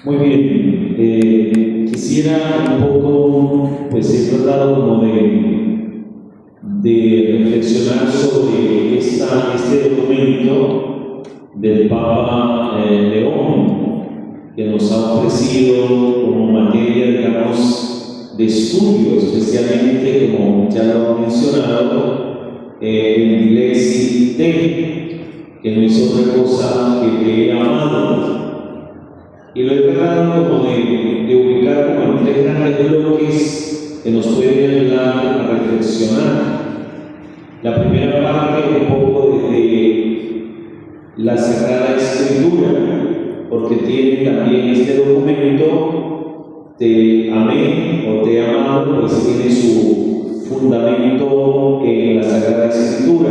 Muy bien, quisiera un poco, pues he tratado como de reflexionar sobre este documento del Papa León, que nos ha ofrecido como materia, digamos, de estudio, especialmente, como ya lo he mencionado, el Lexi Te, que no es otra cosa que te he amado. Y lo he tratado como de ubicar como en tres grandes bloques que nos pueden ayudar a reflexionar. La primera parte un poco desde la Sagrada Escritura, porque tiene también este documento, Te amé o Te he amado, pues tiene su fundamento en la Sagrada Escritura.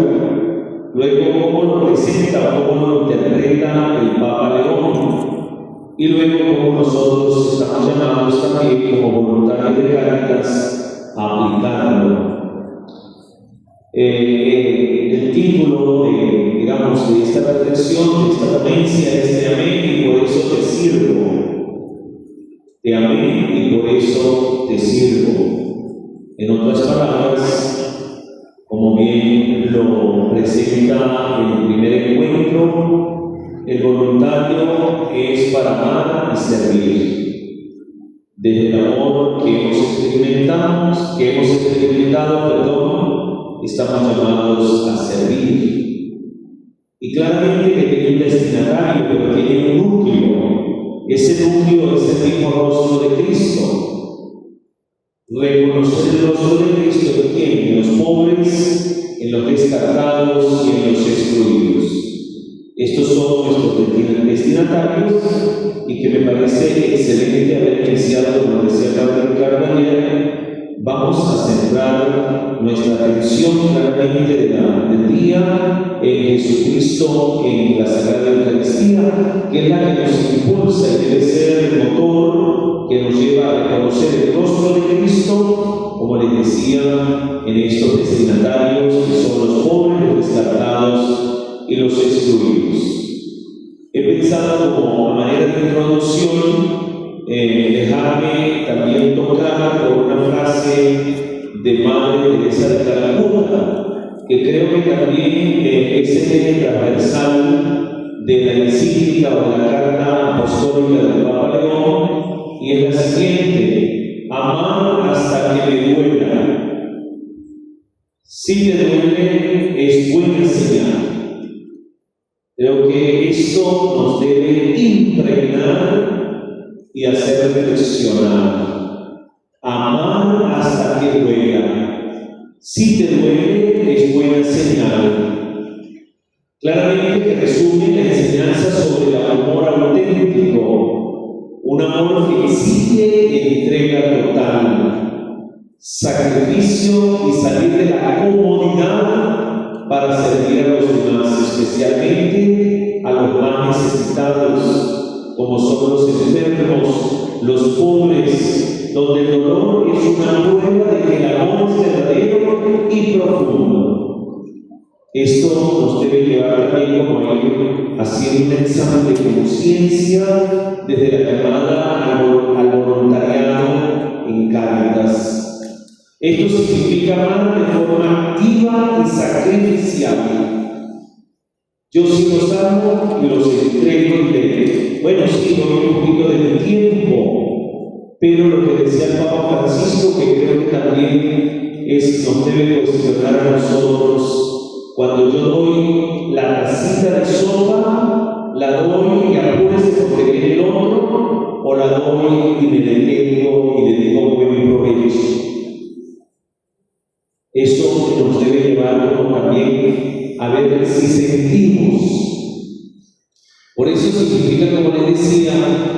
Luego, cómo lo presenta, cómo lo interpreta el Papa León. Y luego, como nosotros estamos llamados también como voluntarios de Cáritas a aplicarlo. El título de esta reflexión, de esta ponencia es Te amé y por eso te sirvo. Te amé y por eso te sirvo. En otras palabras, como bien lo presenta en el primer encuentro, el voluntario es para amar y servir. Desde el amor que hemos experimentado, estamos llamados a servir. Y claramente que tiene un destinatario, pero tiene un núcleo. Ese núcleo es el mismo rostro de Cristo. Reconocer el rostro de Cristo en quién, en los pobres, en los descartados y en los excluidos. Estos son nuestros destinatarios y que me parece excelente haber iniciado, como decía Padre Ricardo ayer. Vamos a centrar nuestra atención claramente del día en Jesucristo, en la Sagrada Eucaristía, que es la que nos impulsa y debe ser el motor que nos lleva a reconocer el rostro de Cristo, como les decía, en estos destinatarios que son los pobres, los descartados y los excluidos. He pensado como manera de introducción dejarme también tocar por una frase de Madre Teresa de Calcuta, que creo que también es el eje transversal de la encíclica o de la carta apostólica del Papa León, y es la siguiente: amar hasta que me duela. Si te duele, es buena señal. Creo que esto nos debe impregnar y hacer reflexionar. Amar hasta que duela. Si te duele, es buena señal. Claramente que resume la enseñanza sobre el amor auténtico, un amor que exige entrega total, sacrificio y salir de la comodidad para servir a los demás, especialmente a los más necesitados, como son los enfermos, los pobres, donde el dolor es una prueba de que el amor es verdadero y profundo. Esto nos debe llevar también como a ir haciendo un examen de conciencia desde la llamada al voluntariado en Cáritas. Esto significa amar de forma activa y sacrificial. Yo sí los amo y los entrego y bueno, sí, doy un poquito de mi tiempo, pero lo que decía el Papa Francisco, que creo que también nos debe cuestionar a nosotros: cuando yo doy la tacita de sopa, ¿la doy y apúrese porque viene el otro? ¿O la doy y me detengo y le digo buen provecho? Eso nos debe llevar también a ver si sentimos. Por eso significa, como les decía,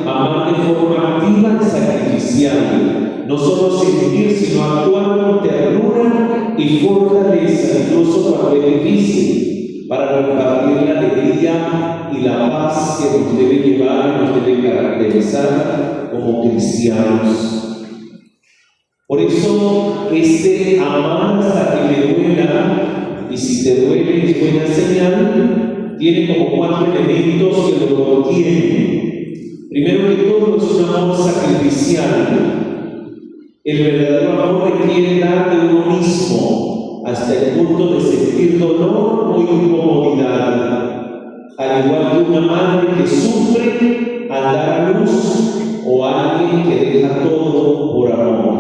amar de forma activa y sacrificial. No solo sentir, sino actuar con ternura y fortaleza, incluso cuando es difícil, para compartir la alegría y la paz que nos debe llevar y nos debe caracterizar como cristianos. Por eso, amar hasta que me duela, y si te duele es buena señal, tiene como 4 elementos que lo contienen. Primero que todo, es un amor sacrificial. El verdadero amor requiere dar de uno mismo hasta el punto de sentir dolor o incomodidad, al igual que una madre que sufre al dar a luz o alguien que deja todo por amor.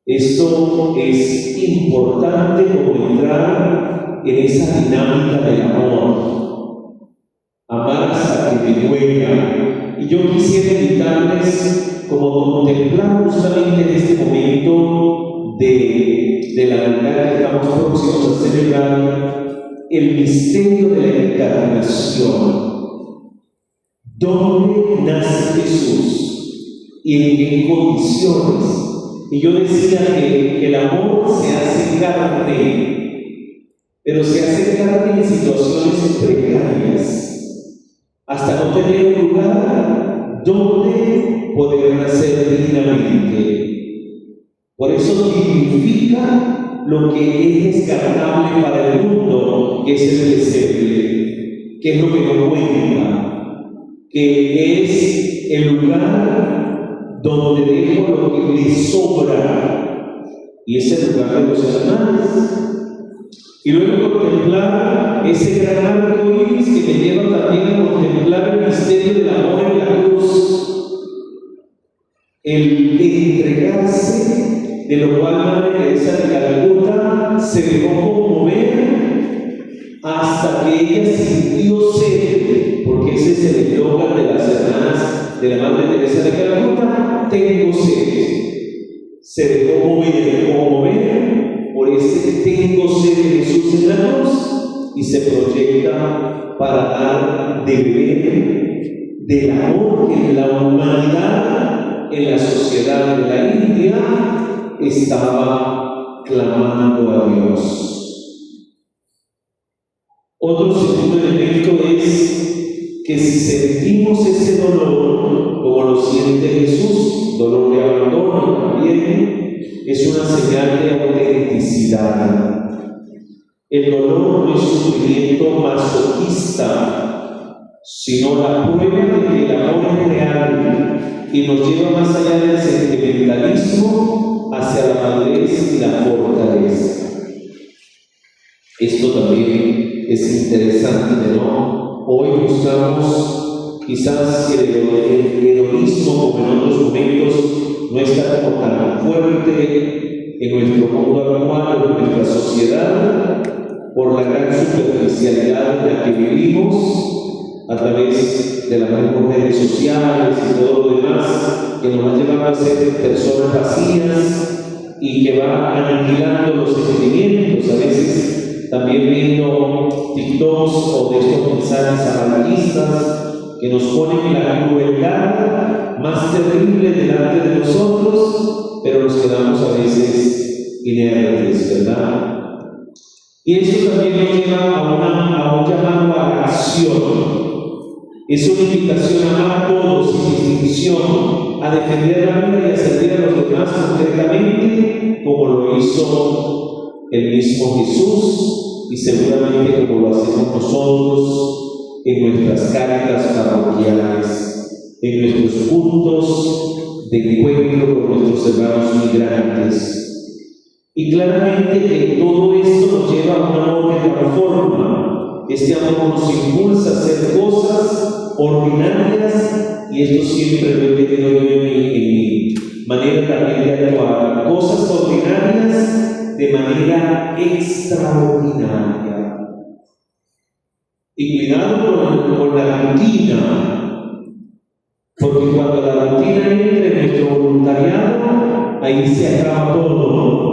Esto es importante como entrar en esa dinámica del amor. Amar hasta que me duela. Y yo quisiera invitarles como contemplar justamente en este momento de la Navidad que estamos próximos a celebrar, el misterio de la encarnación. ¿Dónde nace Jesús? ¿Y en qué condiciones? Y yo decía que el amor se hace carne, pero se hace carne en situaciones precarias, hasta no tener un lugar donde poder nacer dignamente. Por eso dignifica lo que es descartable para el mundo, que es el pesebre, que es lo que nos cuenta, que es el lugar donde dejo lo que me sobra, y es el lugar de los animales. Y luego contemplar ese gran arco iris que me lleva también a contemplar el misterio del amor en la cruz, el entregarse, de lo cual Madre Teresa de Calcuta se dejó conmover hasta que ella sintió sed, porque ese es el eslogan de las hermanas de la Madre Teresa de Calcuta: tengo sed. Se dejó conmover por ese tengo sed de Jesús en la cruz y se proyecta para dar de beber del amor que en la humanidad, en la sociedad de la India, estaba clamando a Dios. Otro segundo elemento es que si sentimos ese dolor, como lo siente Jesús, dolor de abandono también, es una señal de autenticidad. El dolor no es sufrimiento masoquista, sino la prueba de que el amor es real y nos lleva más allá del sentimentalismo hacia la madurez y la fortaleza. Esto también es interesante, ¿no? Hoy buscamos quizás que el hedonismo, como en otros momentos, no está como tan fuerte en nuestro mundo actual, en nuestra sociedad, por la gran superficialidad en la que vivimos, a través de las redes sociales y todo lo demás, que nos ha llevado a ser personas vacías y que va aniquilando los sentimientos, a veces también viendo TikToks o de estos mensajes amarillistas que nos ponen la crueldad más terrible delante de nosotros, pero nos quedamos a veces inertes, ¿verdad? Y eso también nos lleva a un llamado a la acción. Es una invitación a amar a todos sin distinción, a defender la vida y a servir a los demás concretamente, como lo hizo el mismo Jesús y seguramente como lo hacemos nosotros en nuestras cáritas parroquiales, en nuestros puntos de encuentro con nuestros hermanos migrantes. Y claramente que todo esto nos lleva a un amor que transforma. Este amor nos impulsa a hacer cosas ordinarias, y esto siempre lo he tenido yo en mi manera también de actuar, cosas ordinarias de manera extraordinaria. Y cuidado con la rutina, porque cuando la rutina entra en nuestro voluntariado, ahí se acaba todo.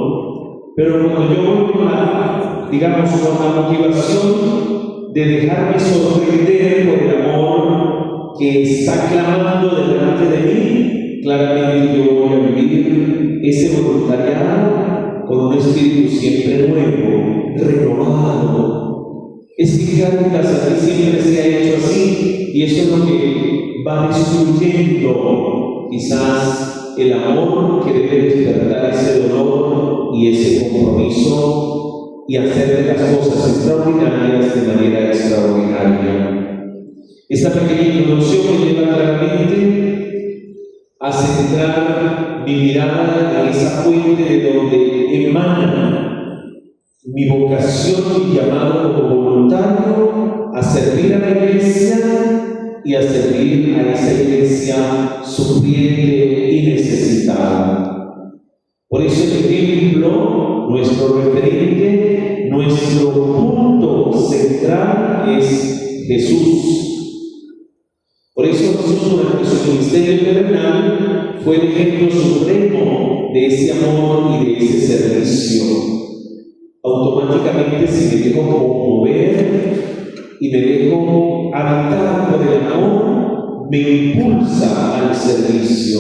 Pero cuando yo voy con la motivación de dejarme sorprender por el amor que está clamando delante de mí, claramente yo voy a vivir ese voluntariado con un espíritu siempre nuevo, renovado. Es que Cáritas aquí siempre se ha hecho así, y eso es lo que va destruyendo quizás el amor que debe despertar ese dolor y ese compromiso y hacer las cosas extraordinarias de manera extraordinaria. Esta pequeña introducción me lleva claramente a centrar mi mirada en esa fuente de donde emana mi vocación y llamado como voluntario a servir a la iglesia y a servir a esa iglesia sufriente y necesitada. Por eso el ejemplo, nuestro referente, nuestro punto central es Jesús. Por eso Jesús durante su ministerio terrenal fue el ejemplo supremo de ese amor y de ese servicio. Automáticamente si me dejo conmover y me dejo habitar por el amor, me impulsa al servicio.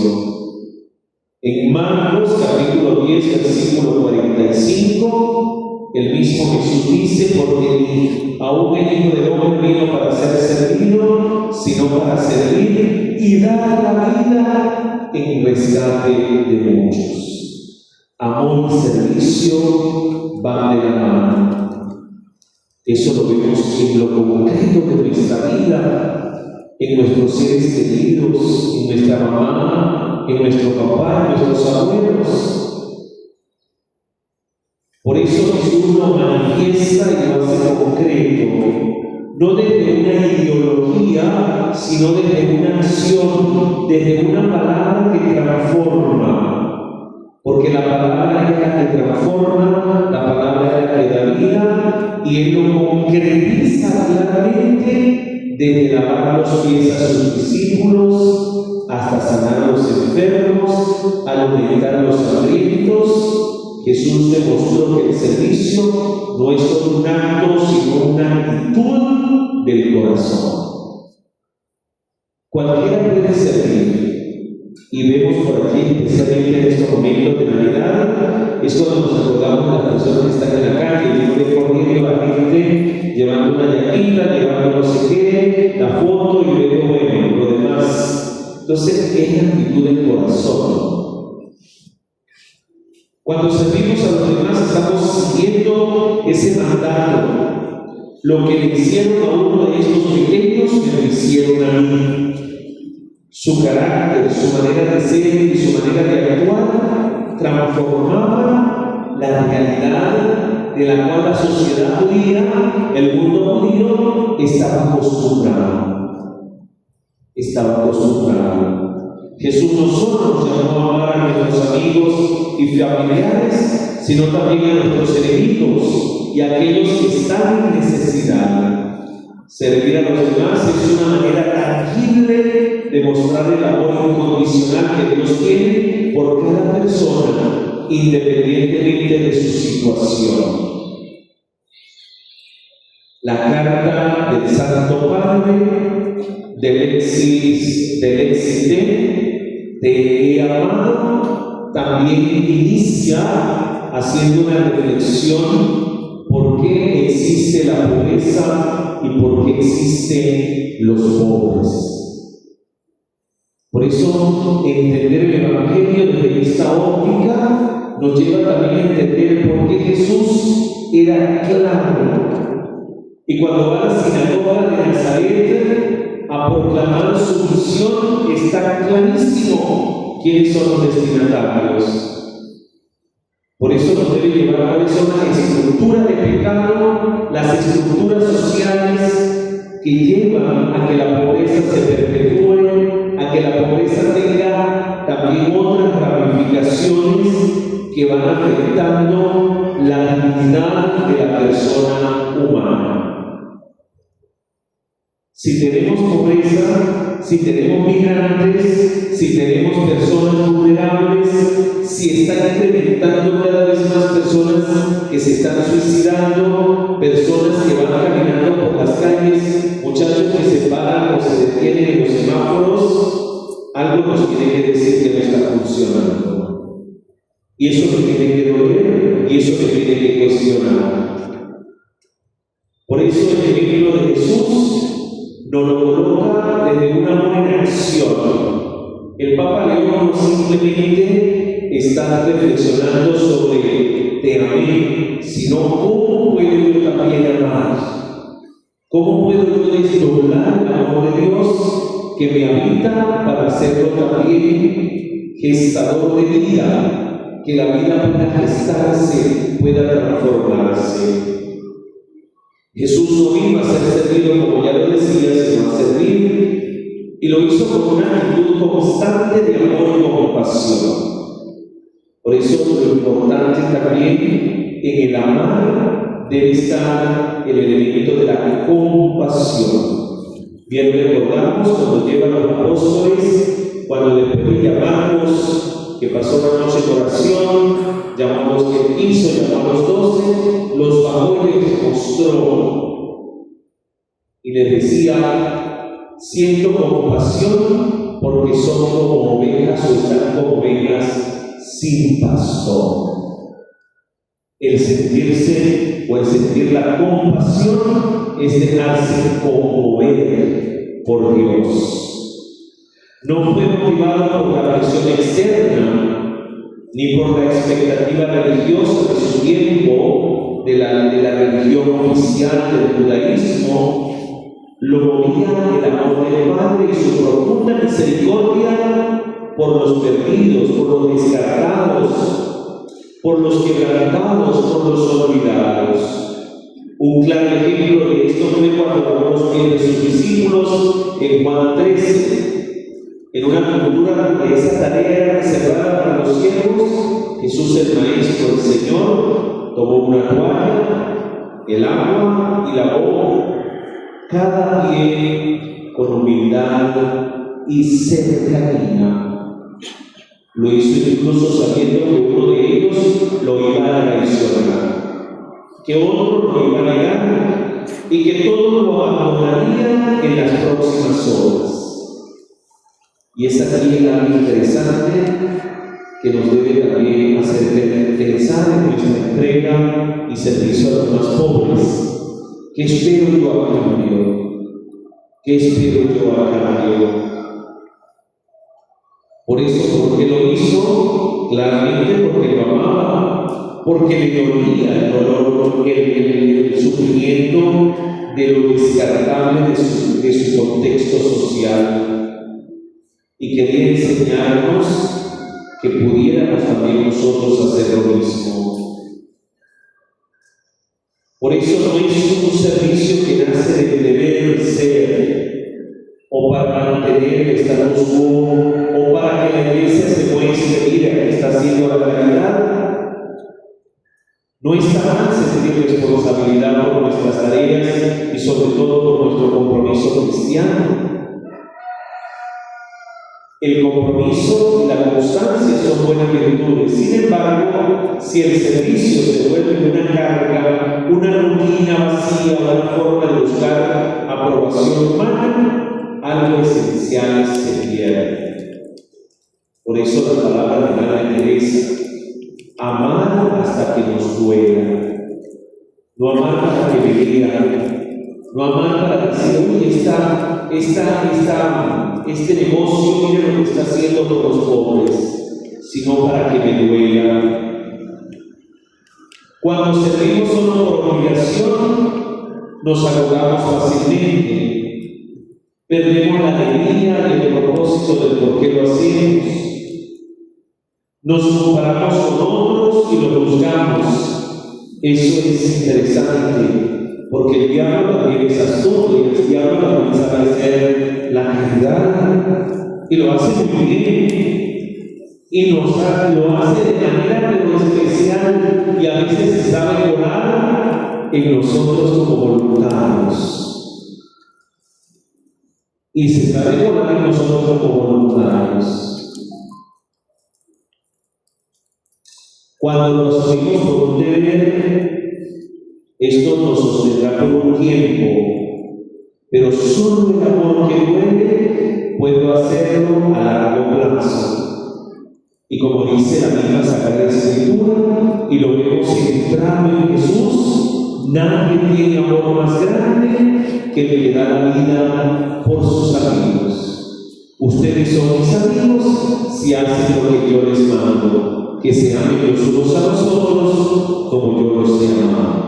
En Marcos capítulo 10, versículo 45, el mismo Jesús dice, porque aún el Hijo del Hombre vino para ser servido, sino para servir y dar la vida en rescate de muchos. Amor y servicio van de la mano. Eso lo vemos en lo concreto de nuestra vida, en nuestros seres queridos, en nuestra mamá, en nuestro papá, en nuestros abuelos. Por eso Jesús lo manifiesta y lo hace concreto, no desde una ideología, sino desde una acción, desde una palabra que transforma. Porque la palabra es la que transforma, la palabra es la que da vida, y Él lo concretiza claramente desde lavar los pies a sus discípulos, hasta sanar a los enfermos, alimentar a los hambrientos. Jesús demostró que el servicio no es solo un acto, sino una actitud del corazón. Cualquiera puede servir, y vemos por aquí, especialmente en estos momentos de Navidad, es cuando nos acordamos de las personas que están en la calle, y corriendo a la gente, llevando una llaquita, llevando no sé qué, la foto, y luego, bueno, lo demás. Entonces, es la actitud del corazón. Cuando servimos a los demás, estamos siguiendo ese mandato. Lo que le hicieron a uno de estos pequeños, me lo hicieron a mí. Su carácter, su manera de ser y su manera de actuar transformaba la realidad de la cual la sociedad judía, el mundo judío, estaba acostumbrado. Jesús no solo nos llamó a amar a nuestros amigos y familiares, sino también a nuestros enemigos y a aquellos que están en necesidad. Servir a los demás es una manera tangible de mostrar el amor incondicional que Dios tiene por cada persona, independientemente de su situación. La carta del Santo Padre del Éxite, te he amado, también inicia haciendo una reflexión por qué existe la pobreza y por qué existen los pobres. Por eso, entender el Evangelio desde esta óptica nos lleva también a entender por qué Jesús era claro. Y cuando va a la sinagoga de Nazaret a proclamar su misión, está clarísimo quiénes son los destinatarios. Por eso nos debe llevar a cuáles son las estructuras de pecado, las estructuras sociales que llevan a que la pobreza se perpetúe, a que la pobreza tenga también otras ramificaciones que van afectando la dignidad de la persona humana. Si tenemos pobreza, si tenemos migrantes, si tenemos personas vulnerables, si están incrementando cada vez más personas que se están suicidando, personas que van caminando por las calles, muchachos que se paran o se detienen en los semáforos, algo nos tiene que decir que no está funcionando. Y eso nos tiene que doler, y eso nos tiene que cuestionar. Por eso el ejemplo de Jesús nos lo coloca desde una buena acción. El Papa León no simplemente está reflexionando sobre te amé, sino cómo puedo yo también amar. ¿Cómo puedo yo desdoblar el amor de que me habita para hacerlo también gestador de vida, que la vida pueda gestarse, pueda transformarse. Jesús no vino a ser servido, como ya lo decía, sino a servir, y lo hizo con una actitud constante de amor y compasión. Por eso lo importante también en el amar debe estar el elemento de la compasión. Bien recordamos cuando llevan los apóstoles, cuando después de llamarlos, que pasó la noche en oración, llamamos el 15, llamamos 12, los bajó y les mostró. Y les decía, siento compasión porque son como ovejas o están como ovejas sin pastor. El sentirse o el sentir la compasión es dejarse conmover por Dios. No fue motivado por la presión externa ni por la expectativa religiosa de su tiempo, de la religión oficial del judaísmo. Lo movía el amor del Padre y su profunda misericordia por los perdidos, por los descartados, por los quebrantados, por los olvidados. Un claro ejemplo de esto fue cuando hablamos bien de sus discípulos en Juan 13. En una cultura de esa tarea reservada para los siervos, Jesús el Maestro, el Señor, tomó una toalla, el agua y lavó cada pie con humildad y cercanía. Lo hizo incluso sabiendo que uno de ellos lo iba a traicionar, que otro lo iba a negar y que todos lo abandonarían en las próximas horas. Y es aquí algo interesante que nos debe también hacer pensar en nuestra entrega y servicio a los más pobres. ¿Qué espero yo a cambio? ¿Qué espero yo a cambio? Por eso, ¿por qué lo hizo? Claramente porque lo amaba, porque le dolía el dolor, el sufrimiento de lo descartable de su contexto social. Y quería enseñarnos que pudiéramos también nosotros hacer lo mismo. Por eso no es un servicio que nace del deber ser, o para mantener el status quo, o para que la iglesia se muestre, mira, que está haciendo la realidad. No está mal sentir responsabilidad por nuestras tareas y sobre todo por nuestro compromiso cristiano. El compromiso y la constancia son buenas virtudes. Sin embargo, si el servicio se vuelve una carga, una rutina vacía, una forma de buscar aprobación humana, algo esencial se pierde. Por eso la palabra de Madre Teresa: amar hasta que nos duela. No amar para que me digan, no amar para decir, uy, este negocio, mire lo que está haciendo con los pobres, sino para que me duela. Cuando servimos solo por obligación, nos agotamos fácilmente, perdemos la alegría y el propósito del por qué lo hacemos. Nos comparamos con otros y lo buscamos. Eso es interesante, porque el diablo también es astuto y el diablo también sabe hacer la caridad y lo hace muy bien y lo hace de manera pero especial y a veces se sabe colar en nosotros como voluntarios y se sabe colar en nosotros como voluntarios. Cuando nos hacemos por un deber, esto nos sostendrá por un tiempo, pero solo el amor que duele puedo hacerlo a largo plazo. Y como dice la misma Sagrada Escritura, y lo vemos centrado en Jesús, nadie tiene amor más grande que el que da la vida por sus amigos. Ustedes son mis amigos si hacen lo que yo les mando, que se amen los unos a los otros como yo los he amado.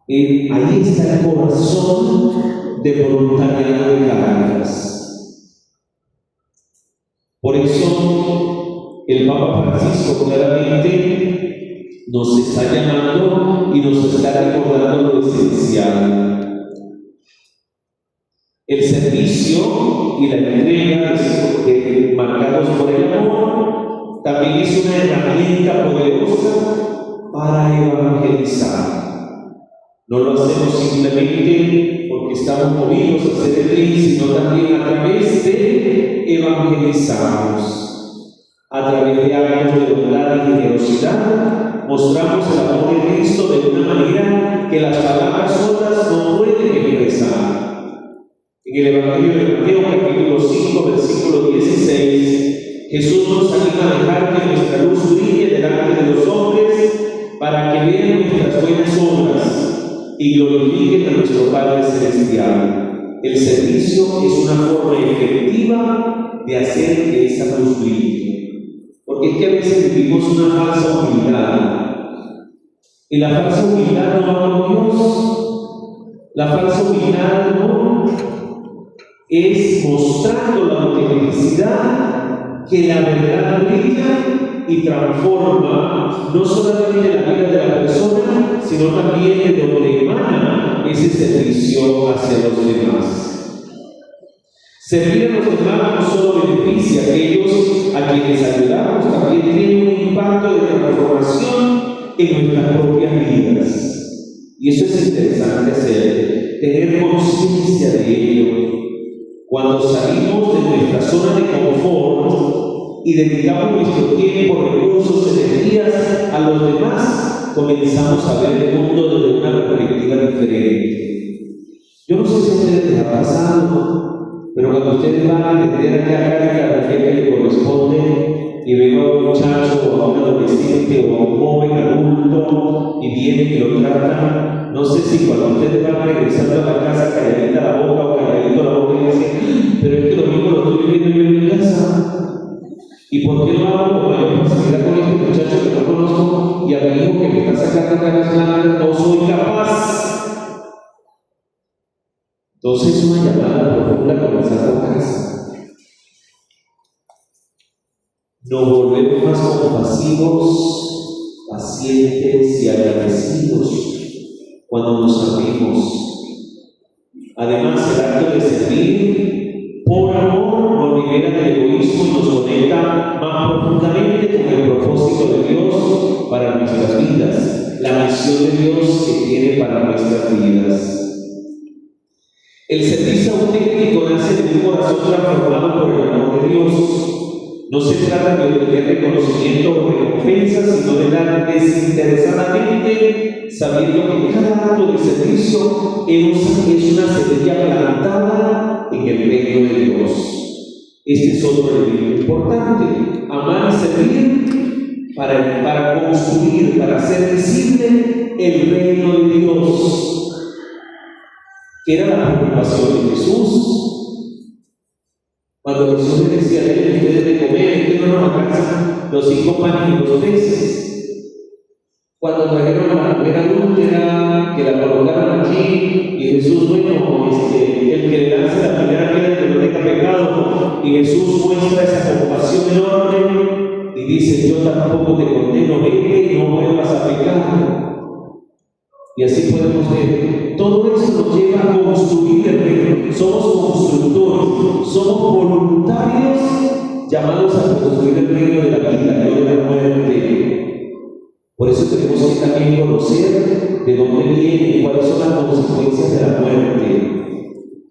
Ahí está el corazón de voluntariado de Cáritas. El Papa Francisco claramente nos está llamando y nos está recordando lo esencial. El servicio y la entrega marcados por el amor también es una herramienta poderosa para evangelizar. No lo hacemos simplemente porque estamos movidos a hacer el bien, sino también a través de evangelizarnos. A través de actos de bondad y generosidad, mostramos el amor de Cristo de una manera que las palabras solas no pueden expresar. En el Evangelio de Mateo, capítulo 5, versículo 16, Jesús nos anima a dejar que nuestra luz brille delante de los hombres para que vean nuestras buenas obras y glorifiquen a nuestro Padre Celestial. El servicio es una forma efectiva de hacer que esa luz brille. Porque es que a veces vivimos una falsa humildad. Y la falsa humildad no va con Dios. La falsa humildad no es mostrando la autenticidad que la verdad brilla y transforma no solamente la vida de la persona, sino también de donde emana ese servicio hacia los demás. Servir a los demás no solo beneficia a aquellos a quienes ayudamos, también tiene un impacto de transformación en nuestras propias vidas. Y eso es interesante hacer, tener conciencia de ello. Cuando salimos de nuestra zona de confort y dedicamos nuestro tiempo, recursos, energías a los demás, comenzamos a ver el mundo desde una perspectiva diferente. Yo no sé si a ustedes les ha pasado, pero cuando ustedes van a atender acá a la gente que le corresponde y ven a un muchacho o a un adolescente o a un joven adulto y vienen y lo tratan, no sé si cuando ustedes van regresando a la casa calladita la boca o calladito la boca y dicen, pero es que lo mismo lo estoy viviendo yo en mi casa. ¿Y por qué no hago con mayor facilidad con este muchacho que no conozco y a mi hijo que me está sacando caras blancas? No soy capaz. Entonces, una llamada profunda a comenzar por casa. Nos volvemos más compasivos, pacientes y agradecidos cuando nos abrimos. Además, el acto de servir por amor nos libera del egoísmo y nos conecta más profundamente con el propósito de Dios para nuestras vidas, la misión de Dios que tiene para nuestras vidas. El servicio auténtico nace de un corazón transformado por el amor de Dios. No se trata de obtener reconocimiento o recompensa, sino de dar desinteresadamente, sabiendo que cada acto de servicio es una semilla plantada en el reino de Dios. Este es otro elemento importante: amar y servir para construir, para hacer visible el reino de Dios, que era la preocupación de Jesús. Cuando Jesús le decía a él, ustedes de comer, que no nos alcanzan los 5 panes y 2 peces. Cuando trajeron a la mujer adúltera, que la colocaron allí, y Jesús, bueno, el que le lance la primera piedra que no tenga pecado, y Jesús muestra esa compasión enorme y dice, yo tampoco te condeno, vete y no vuelvas a pecar. Y así podemos ver, todo eso nos lleva a construir el reino. Somos constructores, somos voluntarios llamados a construir el reino de la vida, no de la muerte. Por eso tenemos que también conocer de dónde viene y cuáles son las consecuencias de la muerte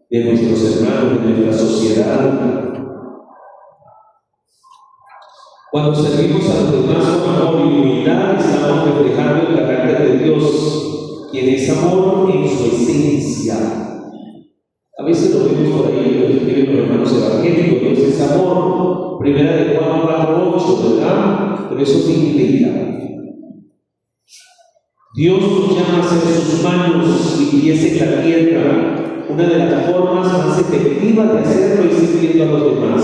de nuestros hermanos, de nuestra sociedad. Cuando servimos a los demás con amor y humildad, estamos reflejando el carácter de Dios, quien es amor en su esencia. A veces lo vemos por ahí, lo escriben los hermanos evangélicos, Dios es amor, 1 Juan 4:8, ¿verdad? Pero eso significa, Dios nos llama a ser sus manos y pies en la tierra. Una de las formas más efectivas de hacerlo es sirviendo a los demás,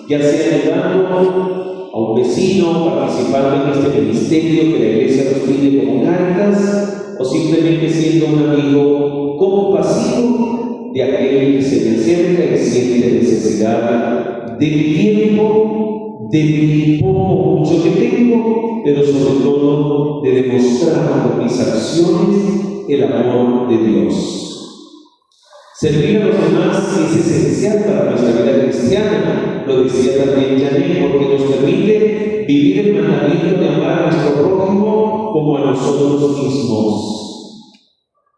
ya sea ayudando a un vecino, participando en este ministerio que la iglesia nos pide como Cáritas, o simplemente siendo un amigo compasivo de aquel que se le acerca y siente necesidad del tiempo, de mi poco mucho que tengo, pero sobre todo de demostrar con mis acciones el amor de Dios. Servir a los demás es esencial para nuestra vida cristiana, lo decía también Janet, porque nos permite vivir el mandamiento de amar a nuestro prójimo como a nosotros mismos.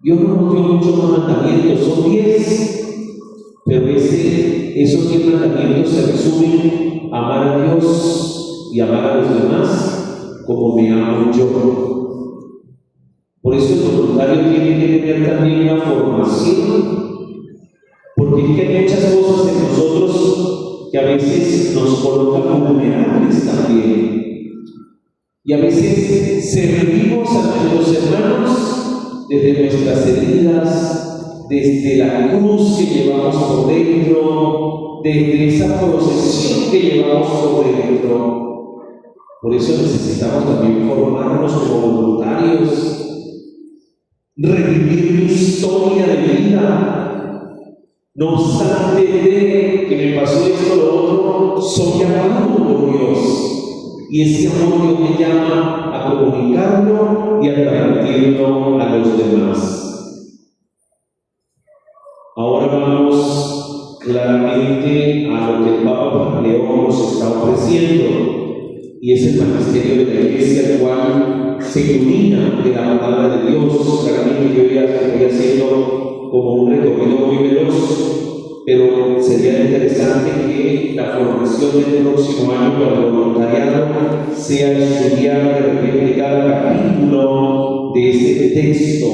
Dios no nos dio muchos mandamientos, son 10, pero esos 10 mandamientos se resumen: amar a Dios y amar a los demás como me amo yo. Por eso el voluntario tiene que tener también una formación, porque hay muchas cosas en nosotros que a veces nos colocan vulnerables también. Y a veces servimos a nuestros hermanos desde nuestras heridas, desde la cruz que llevamos por dentro, desde esa procesión que llevamos por dentro. Por eso necesitamos también formarnos como voluntarios, revivir mi historia de vida. No obstante de que me pasó esto o lo otro, soy amado por Dios. Y ese amor Dios me llama a comunicarlo y a transmitirlo a los demás. Ahora vamos claramente a lo que el Papa León nos está ofreciendo, y es el magisterio de la Iglesia, el cual se ilumina de la palabra de Dios. Claramente yo ya estoy haciendo como un recorrido muy veloz, pero sería interesante que la formación del próximo año para el voluntariado sea estudiar de repente cada capítulo de este texto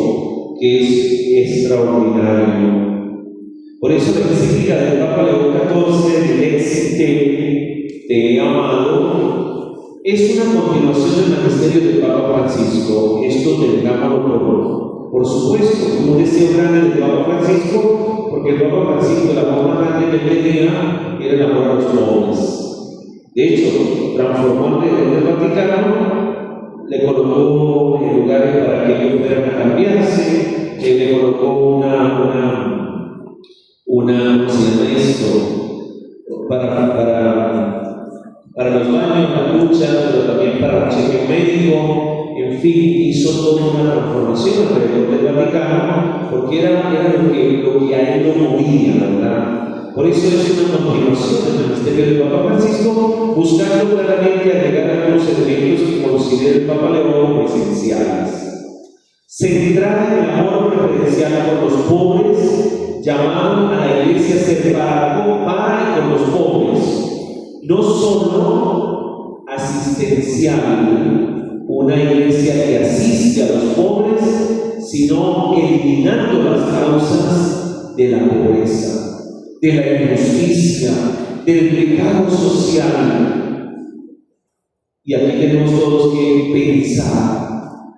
que es extraordinario. Por eso la encíclica del Papa León XIV, del Exite, te he amado, es una continuación del magisterio del Papa Francisco. Esto tengámoslo por supuesto, como un deseo grande del Papa Francisco, porque el Papa Francisco, el amor más grande que tenía era el amor a los pobres. De hecho, transformó el Vaticano, le colocó en lugares para que ellos fueran a cambiarse, le colocó ¿cómo se llama esto? Para los baños, la ducha, pero también para el chequeo médico. En fin, hizo toda una transformación alrededor del Vaticano, porque era lo que a él lo movía, ¿verdad? Por eso es una continuación del magisterio del Papa Francisco, buscando claramente agregar algunos elementos que considera el Papa León como esenciales. Centrar el amor preferencial por los pobres, llamando a la Iglesia a ser para y con los pobres, no solo asistencial, una iglesia que asiste a los pobres, sino eliminando las causas de la pobreza, de la injusticia, del pecado social. Y aquí tenemos todos que pensar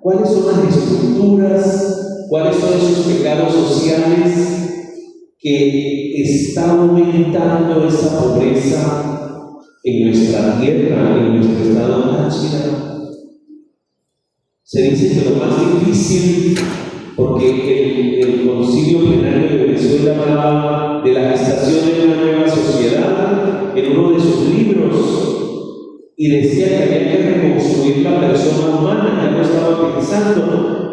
cuáles son las estructuras, cuáles son esos pecados sociales que están aumentando esa pobreza en nuestra tierra, en nuestro estado Táchira. Se dice que lo más difícil, porque el Concilio Plenario de Venezuela hablaba de la gestación de una nueva sociedad en uno de sus libros, y decía que había que reconstruir la persona humana. Ya lo estaba pensando.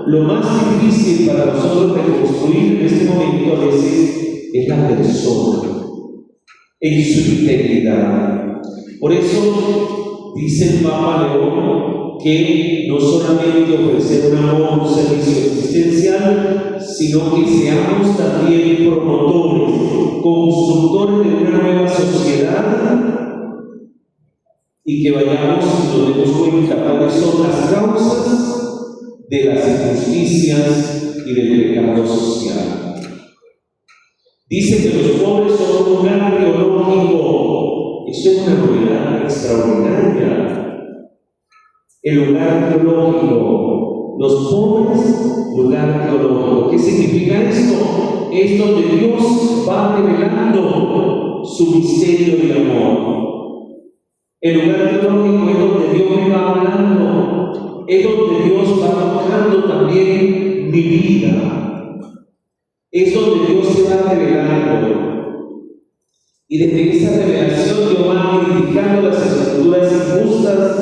Lo más difícil para nosotros reconstruir en este momento a veces es la persona en su integridad. Por eso dice el Papa León que no solamente ofrecer un amor, un servicio existencial, sino que seamos también promotores, constructores de una nueva sociedad, y que vayamos y nos demos cuenta cuáles son las causas de las injusticias y del pecado social. Dice que los pobres son un lugar arqueológico. Eso es una novedad extraordinaria. El lugar arqueológico, los pobres, lugar arqueológico. ¿Qué significa esto? Es donde Dios va revelando su misterio de amor. El lugar arqueológico es donde Dios me va hablando, es donde Dios va tocando también mi vida, es donde Dios se va revelando. Y desde esa revelación Dios va criticando las estructuras injustas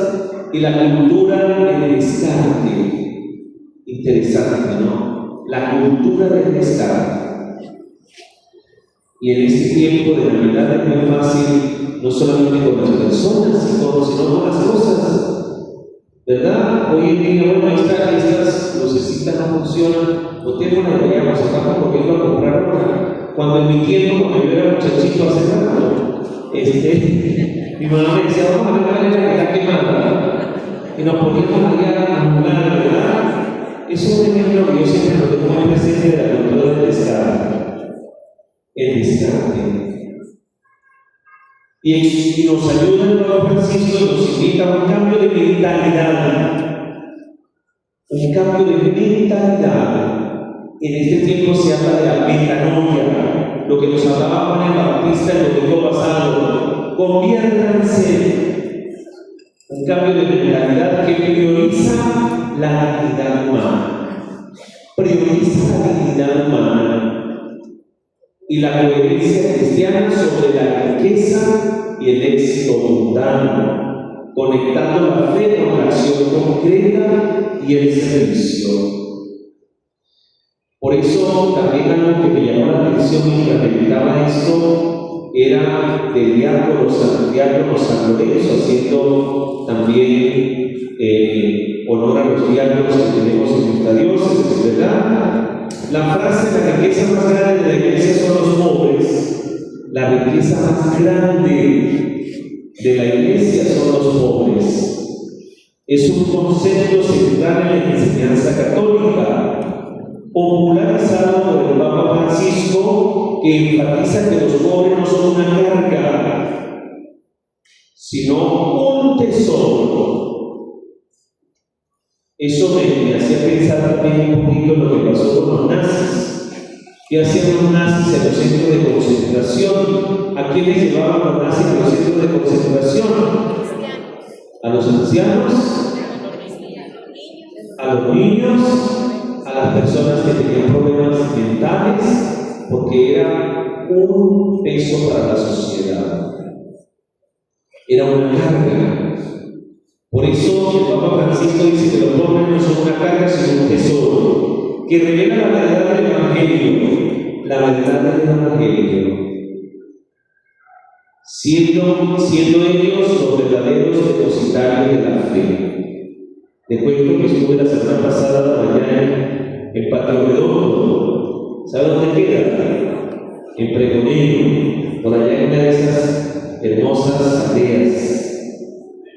y la cultura del descarte. Interesante, ¿no? La cultura del descarte. Y en este tiempo de Navidad es muy fácil, no solamente con las personas, sino con las cosas, ¿verdad? Hoy en día, bueno, estas lucecitas no funcionan, no tengo una idea, vamos a sacar porque iba a comprar una. Cuando en mi tiempo, cuando yo era muchachito hace rato, mi mamá me decía, vamos a ver la que está quemada, y nos poníamos allá a jugar, ¿verdad? Eso es un ejemplo que yo siempre lo tengo muy presente de la cultura del descarte. El descarte. Y nos ayuda el Papa Francisco y nos invita a un cambio de mentalidad. Un cambio de mentalidad. En este tiempo se habla de la metanoia, lo que nos hablaba Juan el Bautista en el domingo pasado. Conviértanse. Un cambio de mentalidad que prioriza la dignidad humana. Prioriza la dignidad humana. Y la coherencia cristiana sobre la riqueza y el éxito mundano, conectando la fe con la acción concreta y el servicio. Por eso también algo que me llamó la atención mientras meditaba esto era del diácono San Lorenzo, haciendo también honor a los diáconos que tenemos en nuestra diócesis, ¿verdad? La frase, la riqueza más grande de la iglesia son los pobres. La riqueza más grande de la iglesia son los pobres. Es un concepto central en la enseñanza católica, popularizado por el Papa Francisco, que enfatiza que los pobres no son una carga, sino un tesoro. Eso me hacía pensar también un poquito en lo que pasó con los nazis. ¿Qué hacían los nazis en los centros de concentración? ¿A quiénes llevaban los nazis a los centros de concentración? A los ancianos, a los niños, a las personas que tenían problemas mentales, porque era un peso para la sociedad. Era una carga. Por eso el Papa Francisco dice que los pobres no son una carga, sino un tesoro, que revela la verdad del Evangelio, la verdad del Evangelio, siendo ellos los verdaderos depositarios de la fe. Te cuento que estuve la semana pasada allá en Patio Redondo. ¿Sabe dónde queda? En Pregonero, por allá en una de esas hermosas aldeas.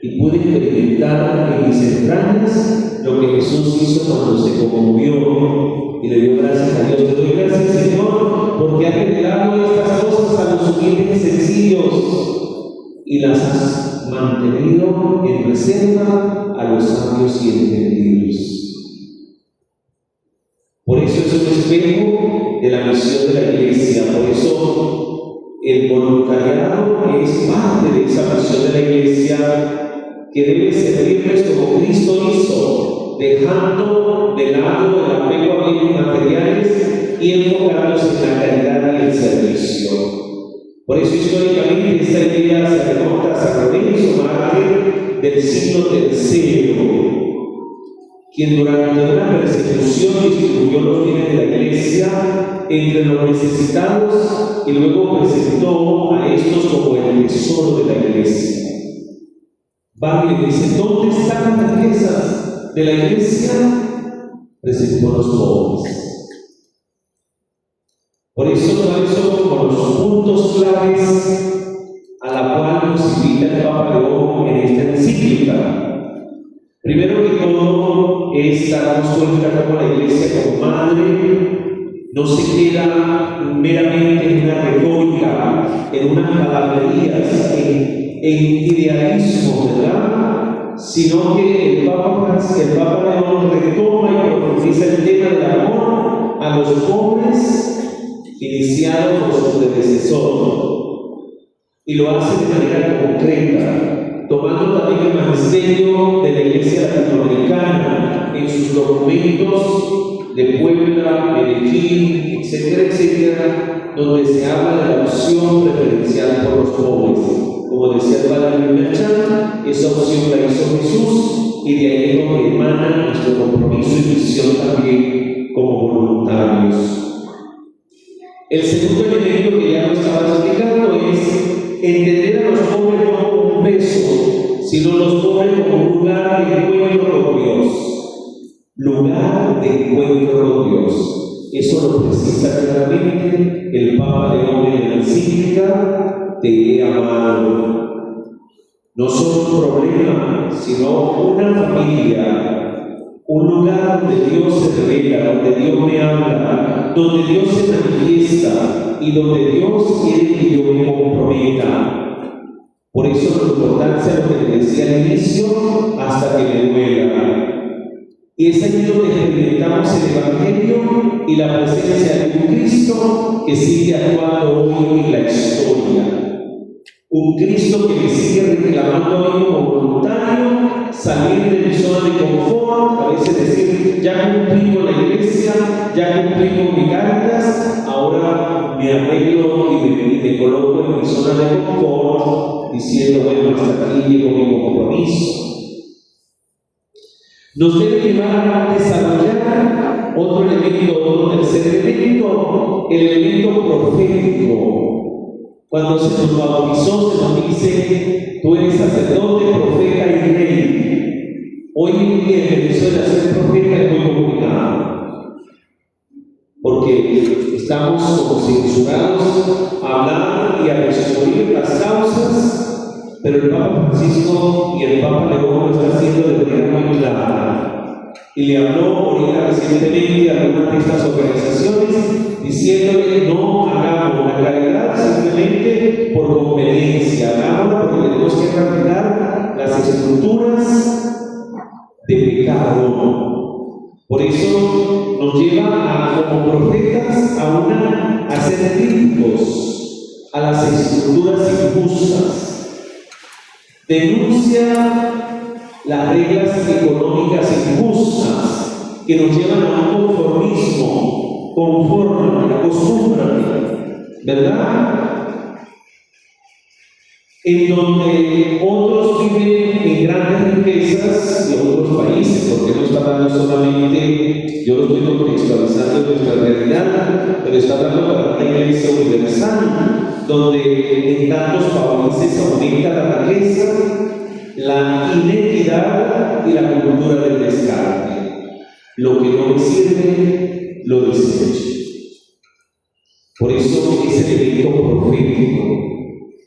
Y pude experimentar en mis entrañas lo que Jesús hizo cuando se conmovió y le dio gracias a Dios. Te doy gracias, Señor, porque has revelado estas cosas a los humildes y sencillos y las has mantenido en reserva a los sabios y entendidos. Por eso es un espejo de la misión de la Iglesia. Por eso el voluntariado es parte de esa misión de la Iglesia, que debe servirles como Cristo hizo, dejando de lado el apego a bienes materiales y enfocándose en la caridad y el servicio. Por eso históricamente esta idea se remonta a San Lorenzo, mártir del siglo III, quien durante una persecución distribuyó los bienes de la Iglesia entre los necesitados y luego presentó a estos como el tesoro de la Iglesia. Va y le dice, ¿dónde están las riquezas de la Iglesia? Presentó a los pobres. Por eso, con los puntos claves a la cual nos invita el Papa León en esta encíclica. Primero que todo es darnos cuenta cómo la Iglesia como madre no se queda meramente en una retórica, en unas palabrerías, en idealismo, ¿verdad? Sino que el Papa León retoma y profundiza el tema del amor a los pobres iniciado por su predecesor, y lo hace de manera concreta, tomando también el magisterio de la Iglesia latinoamericana en sus documentos de Puebla, Medellín, etcétera, etcétera, donde se habla de la opción preferencial por los pobres. Como decía el padre Merchan, esa opción la hizo Jesús y de ahí es donde emana nuestro compromiso y misión también como voluntarios. El segundo elemento que ya nos estaba explicando es entender a los pobres no como un peso, sino los pobres como un lugar de encuentro con Dios. Lugar de encuentro con Dios. Eso lo precisa claramente el Papa León en la encíclica Te he amado. No son un problema, sino una familia, un lugar donde Dios se revela, donde Dios me habla, donde Dios se manifiesta y donde Dios quiere que yo me comprometa. Por eso la importancia de lo que te decía al inicio, hasta que me duela. Y es ahí donde experimentamos el Evangelio y la presencia de un Cristo que sigue actuando hoy en la historia. Un Cristo que me sigue reclamando hoy como voluntario, salir de mi zona de confort, a veces decir, ya cumplí con la iglesia, ya cumplí con mi Cáritas, ahora me arreglo y me coloco en mi zona de confort, diciendo, bueno, hasta aquí llego mi compromiso. Nos debe llevar a desarrollar otro elemento, otro tercer elemento, el elemento profético. Cuando se nos bautizó, se nos dice, tú eres sacerdote, profeta y rey. Hoy en día, el hecho de ser profeta es muy complicado, porque estamos como censurados a hablar y a resolver las causas. Pero el Papa Francisco y el Papa León lo están haciendo de manera muy clara. Y le habló ahorita recientemente a algunas de estas organizaciones diciéndole no hagamos la caridad simplemente por conveniencia, hagámosla porque tenemos que erradicar las estructuras de pecado. Por eso nos lleva a, como profetas a ser críticos a las estructuras injustas. Denuncia las reglas económicas injustas que nos llevan a un conformismo, conforme, acostúmbrate, ¿verdad? En donde otros viven en grandes riquezas de otros países, porque no está hablando solamente, yo lo estoy contextualizando en nuestra realidad, pero está hablando para una iglesia universal, donde en tantos países aumenta la riqueza, la inequidad y la cultura del descarte. Lo que no me sirve, lo desecho. Por eso ese elemento profético,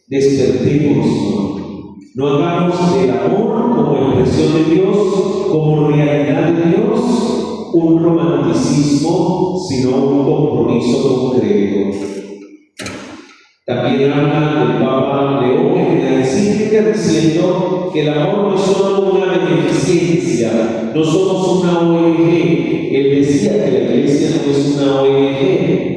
despertemos, no hagamos del amor como expresión de Dios, como realidad de Dios, un romanticismo, sino un compromiso concreto. También habla el Papa León en la encíclica diciendo que el amor no es solo una beneficencia, no somos una ONG. Él decía que la iglesia no es una ONG,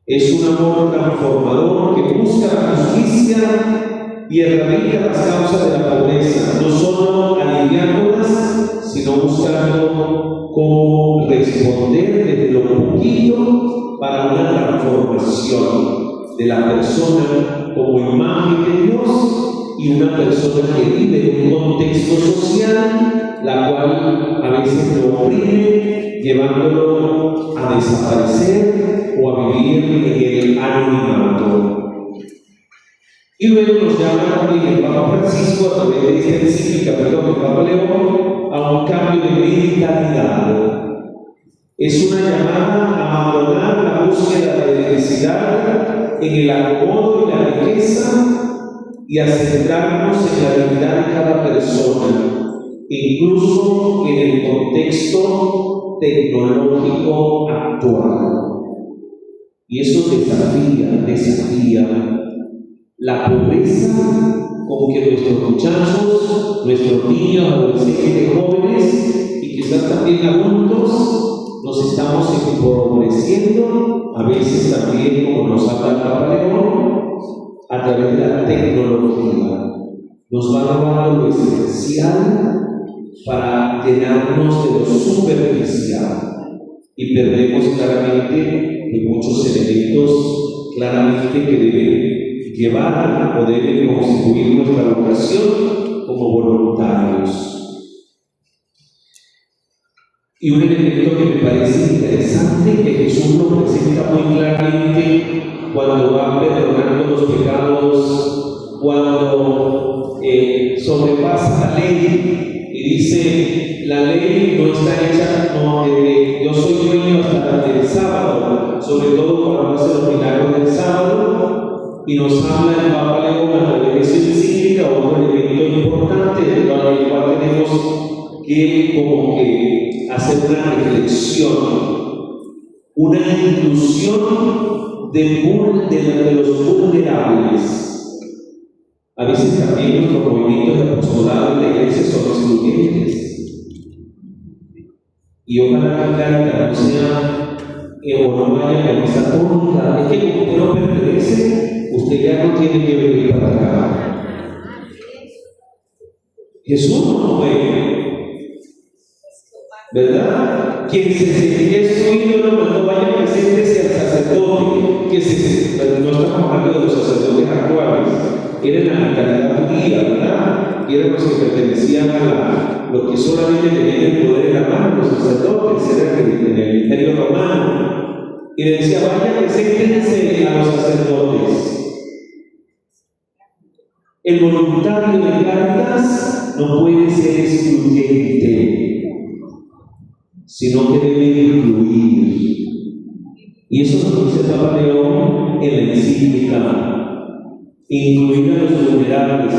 es un amor transformador que busca la justicia y erradica las causas de la pobreza, no solo aliviándolas, sino buscando cómo responder desde lo poquito para una transformación de la persona como imagen de Dios y una persona que vive en un contexto social, la cual a veces lo oprime, llevándolo a desaparecer o a vivir en el anonimato. Y luego nos llama también el Papa Francisco, a través de esta encíclica, el Papa León, a un cambio de mentalidad. Es una llamada a abandonar la búsqueda de la felicidad en el acomodo y la riqueza y a centrarnos en la dignidad de cada persona, incluso en el contexto tecnológico actual. Y eso desafía la pobreza con que nuestros muchachos, nuestros niños, adolescentes, jóvenes y quizás también adultos nos estamos empobreciendo, a veces también, como nos habla el Papa León, a través de la tecnología. Nos va robando lo esencial para llenarnos de lo superficial y perdemos claramente hay muchos elementos claramente que deben llevar o deben constituir nuestra vocación como voluntarios. Y un elemento que me parece interesante, que Jesús lo presenta muy claramente cuando va perdonando los pecados, cuando sobrepasa la ley y dice: la ley no está hecha, yo soy dueño hasta el sábado, sobre todo cuando hace los milagros del sábado, y nos habla el Papa León a través de esa encíclica, otro elemento importante del cual tenemos que como que hacer una reflexión, una inclusión de los vulnerables. A veces también nuestros movimientos de apostolado en la iglesia son excluyentes. Y ojalá que Cáritas no sea o no vaya con esa tónica. Es que como usted no pertenece, usted ya no tiene que venir para acá. Jesús no fue, ¿verdad? Quien se sentía excluido no vaya, preséntese al sacerdote, no estamos hablando de los sacerdotes actuales, eran la mentalidad judía, ¿verdad? Eran los que pertenecían a los que solamente tenían el poder en la mano, los sacerdotes, eran en el Imperio Romano, y le decía: vaya, preséntense a los sacerdotes. El voluntario de Cáritas no puede ser excluyente, sino que debe incluir. Y eso lo dice el Papa León en la encíclica: incluir a los vulnerables.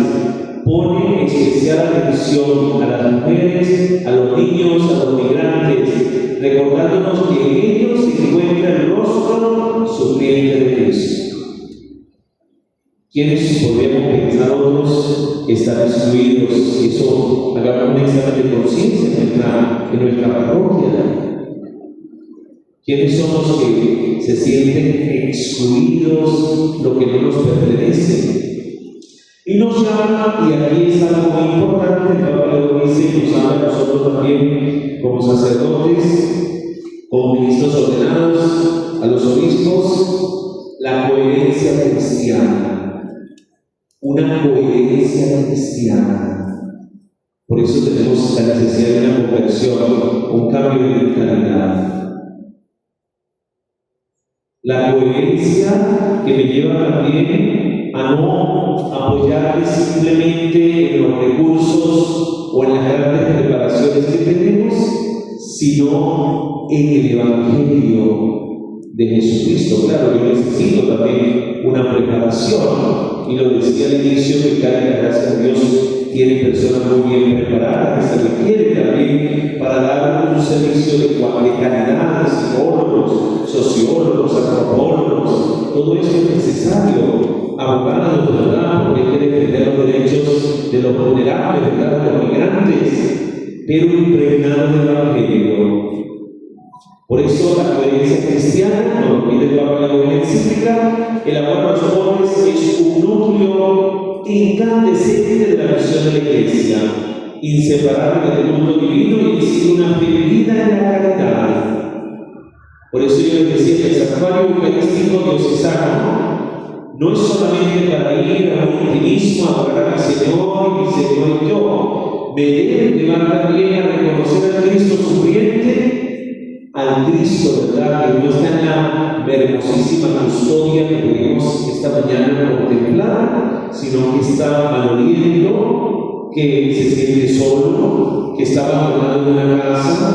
Pone especial atención a las mujeres, a los niños, a los migrantes, recordándonos que en ellos se encuentra el rostro sufriente de Cristo. ¿Quiénes podríamos pensar otros están excluidos? Eso, hagamos un examen de conciencia en nuestra parroquia. ¿Quiénes son los que se sienten excluidos, lo que no nos pertenece? Y nos llama, y aquí es algo muy importante, el Papa lo dice, y nos habla a nosotros también como sacerdotes, como ministros ordenados, a los obispos, la coherencia cristiana. Una coherencia cristiana. Por eso tenemos la necesidad de una conversión, un cambio de mentalidad. La coherencia que me lleva también a no apoyarme simplemente en los recursos o en las grandes preparaciones que tenemos, sino en el Evangelio de Jesucristo. Claro, yo necesito también una preparación. Y lo decía al inicio, que Cáritas, gracias a Dios, tiene personas muy bien preparadas que se requieren también para dar un servicio de calidad, psicólogos, sociólogos, antropólogos. Todo eso es necesario. Abogados, ¿verdad? Porque hay que defender los derechos de los vulnerables, ¿verdad? De los migrantes, pero impregnados del Evangelio. Por eso la coherencia cristiana, como lo pide el Papa en la encíclica, el amor a los pobres es un núcleo incandescente de la misión de la Iglesia, inseparable del culto divino y exige una fidelidad en la caridad. Por eso yo les decía que el santuario eucarístico diocesano no es solamente para ir a un intimismo, a adorar a mi Señor y yo. Me debe llevar también a reconocer al Cristo sufriente, al Cristo, ¿verdad?, que no está en la hermosísima custodia que pudimos esta mañana contemplar, sino que está maloliendo, que se siente solo, que está abandonado en una casa,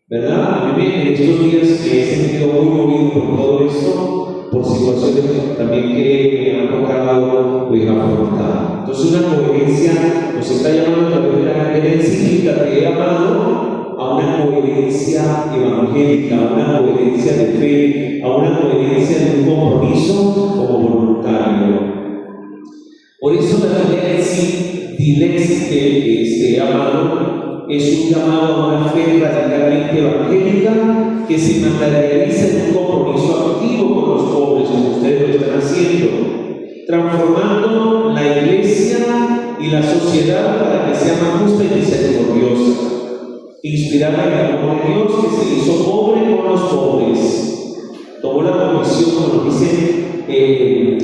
¿verdad? A mí en estos días que he sentido muy movido por todo esto, por situaciones también que me han tocado afrontar. Entonces una coherencia nos está llamando a través de la encíclica que he amado a una coherencia evangélica, a una coherencia de fe, a una coherencia de un compromiso como voluntario. Por eso la Dilexite, que amado, es un llamado a una fe radicalmente evangélica que se materializa en un compromiso activo con los pobres, como ustedes lo están haciendo, transformando la iglesia y la sociedad para que sea más justa y misericordiosa, inspirada en el amor de Dios que se hizo pobre con los pobres. tomó la comisión, como nos dice el